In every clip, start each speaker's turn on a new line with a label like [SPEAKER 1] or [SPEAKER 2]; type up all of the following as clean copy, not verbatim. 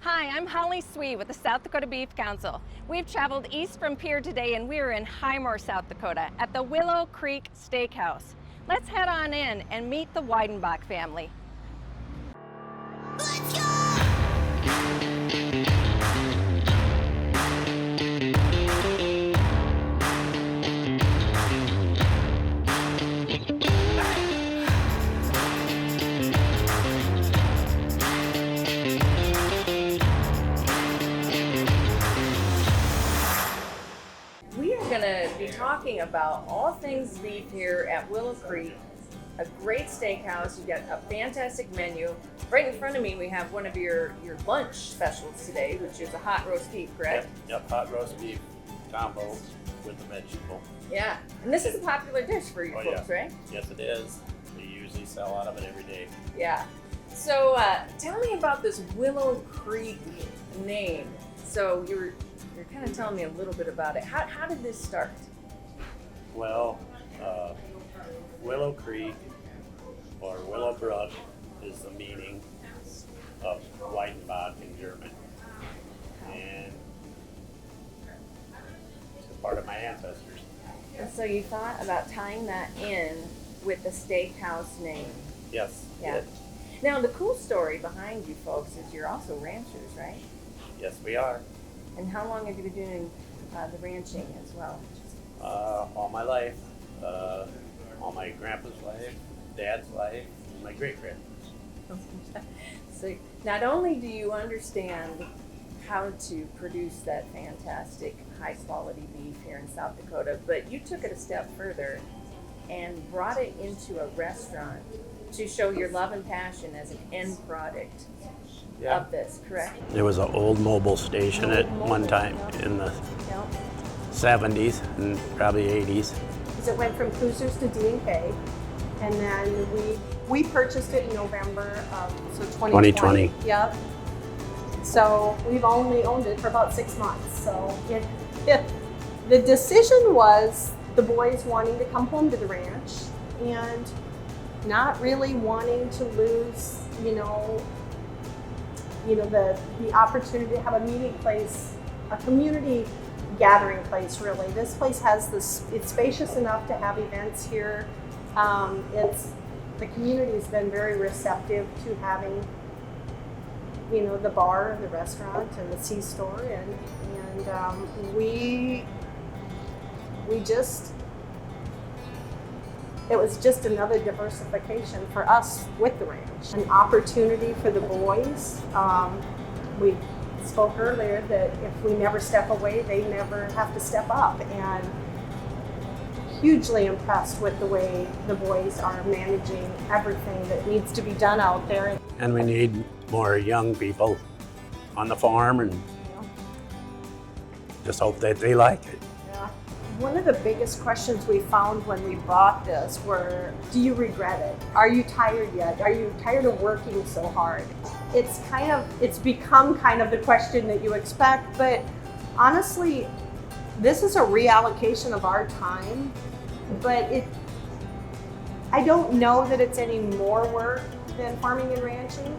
[SPEAKER 1] Hi, I'm Holly Swee with the South Dakota Beef Council. We've traveled east from Pierre today and we're in Highmore, South Dakota at the Willow Creek Steakhouse. Let's head on in and meet the Weidenbach family.
[SPEAKER 2] Let's go!
[SPEAKER 1] We are going to be talking about all things beef here at Willow Creek, a great steakhouse. You've got a fantastic menu. Right in front of me, we have one of your lunch specials today, which is a hot roast beef, correct?
[SPEAKER 3] Yep, hot roast beef combo with the vegetable.
[SPEAKER 1] Yeah, and this is a popular dish for you folks, right?
[SPEAKER 3] Yes, it is. We usually sell out of it every day.
[SPEAKER 1] Yeah. So tell me about this Willow Creek name. So you're kind of telling me a little bit about it. How did this start?
[SPEAKER 3] Well, Willow Creek or Willow Brook is the meaning of Weidenbach in German. And it's a part of my ancestors.
[SPEAKER 1] And so you thought about tying that in with the steakhouse name.
[SPEAKER 3] Yes.
[SPEAKER 1] Yeah. Now the cool story behind you folks is you're also ranchers, right?
[SPEAKER 3] Yes, we are.
[SPEAKER 1] And how long have you been doing the ranching as well?
[SPEAKER 3] All my life. All my grandpa's life, dad's life, and my great-grandpa's.
[SPEAKER 1] So not only do you understand how to produce that fantastic high-quality beef here in South Dakota, but you took it a step further and brought it into a restaurant to show your love and passion as an end product of this, correct?
[SPEAKER 3] There was an old mobile station at one time in the 70s and probably 80s.
[SPEAKER 4] It went from cruisers to D&K, and then we purchased it in November of 2020. Yep. So we've only owned it for about 6 months. So the decision was the boys wanting to come home to the ranch and not really wanting to lose, the opportunity to have a meeting place, a community gathering place. Really, this place has this. It's spacious enough to have events here. The community's been very receptive to having, the bar and the restaurant and the C-store, and we just. It was just another diversification for us with the ranch, an opportunity for the boys. We spoke earlier that if we never step away, they never have to step up, and hugely impressed with the way the boys are managing everything that needs to be done out there.
[SPEAKER 3] And we need more young people on the farm, and just hope that they like it.
[SPEAKER 4] One of the biggest questions we found when we bought this were, do you regret it? Are you tired yet? Are you tired of working so hard? It's become kind of the question that you expect, but honestly, this is a reallocation of our time, but I don't know that it's any more work than farming and ranching.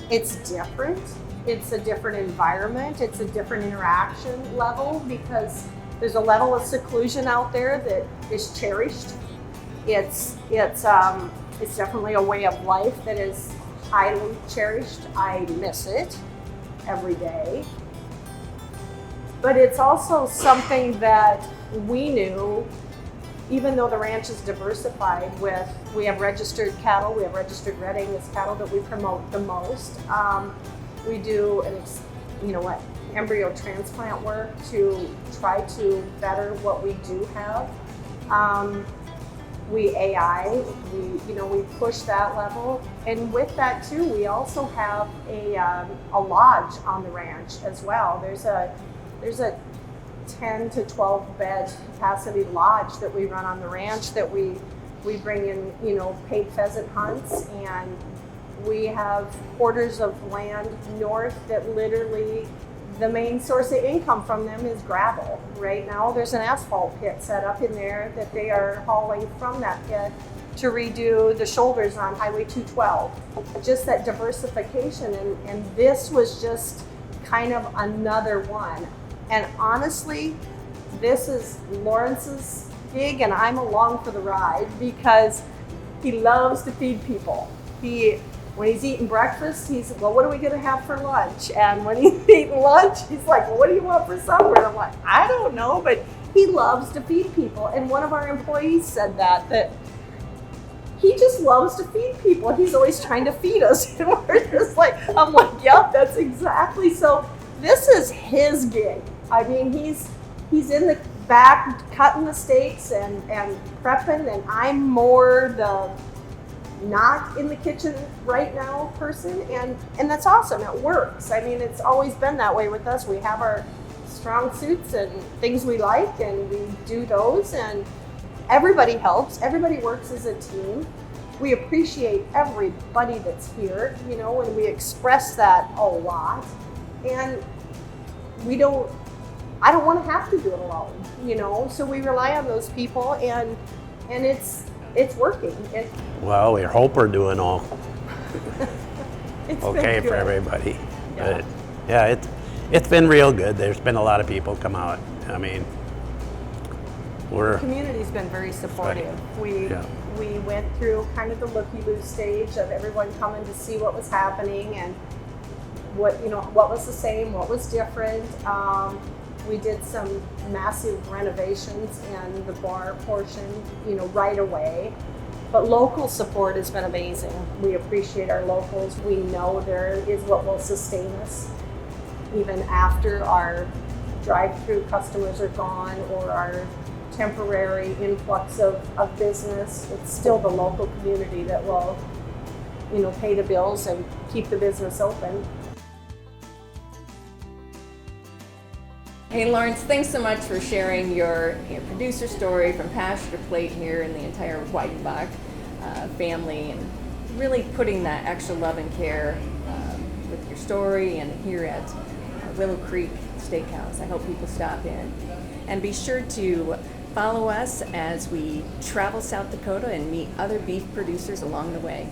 [SPEAKER 4] It's different. It's a different environment. It's a different interaction level because there's a level of seclusion out there that is cherished. It's definitely a way of life that is highly cherished. I miss it every day. But it's also something that we knew, even though the ranch is diversified we have registered cattle, we have registered red Angus cattle that we promote the most. We do embryo transplant work to try to better what we do have. We push that level, and with that too, we also have a lodge on the ranch as well. There's a 10 to 12 bed capacity lodge that we run on the ranch that we bring in, paid pheasant hunts, and we have quarters of land north that literally the main source of income from them is gravel. Right now there's an asphalt pit set up in there that they are hauling from that pit to redo the shoulders on Highway 212. Just that diversification, and this was just kind of another one. And honestly, this is Lawrence's gig, and I'm along for the ride because he loves to feed people. When he's eating breakfast, he's, well, what are we gonna have for lunch? And when he's eating lunch, he's like, well, what do you want for supper? And I'm like, I don't know, but he loves to feed people. And one of our employees said that he just loves to feed people. He's always trying to feed us. And we're just like, I'm like, yep, that's exactly. So this is his gig. I mean, he's in the back cutting the steaks and prepping, and I'm more the not in the kitchen right now person, and that's awesome. It works. I mean, it's always been that way with us. We have our strong suits and things we like, and we do those, and everybody helps. Everybody works as a team. We appreciate everybody that's here, you know, and we express that a lot. And I don't want to have to do it alone, you know, so we rely on those people, and it's working.
[SPEAKER 3] Well, we hope we're doing all
[SPEAKER 4] It's
[SPEAKER 3] okay
[SPEAKER 4] been good.
[SPEAKER 3] for everybody.
[SPEAKER 4] Yeah.
[SPEAKER 3] But yeah, it's been real good. There's been a lot of people come out. I mean,
[SPEAKER 4] The community's been very supportive. We went through kind of the looky-loo stage of everyone coming to see what was happening and what was the same, what was different. We did some massive renovations in the bar portion, right away. But local support has been amazing. We appreciate our locals. We know there is what will sustain us even after our drive-through customers are gone or our temporary influx of business. It's still the local community that will, pay the bills and keep the business open.
[SPEAKER 1] Hey Lawrence, thanks so much for sharing your producer story from pasture to plate here in the entire Weidenbach family, and really putting that extra love and care with your story and here at Willow Creek Steakhouse. I hope people stop in. And be sure to follow us as we travel South Dakota and meet other beef producers along the way.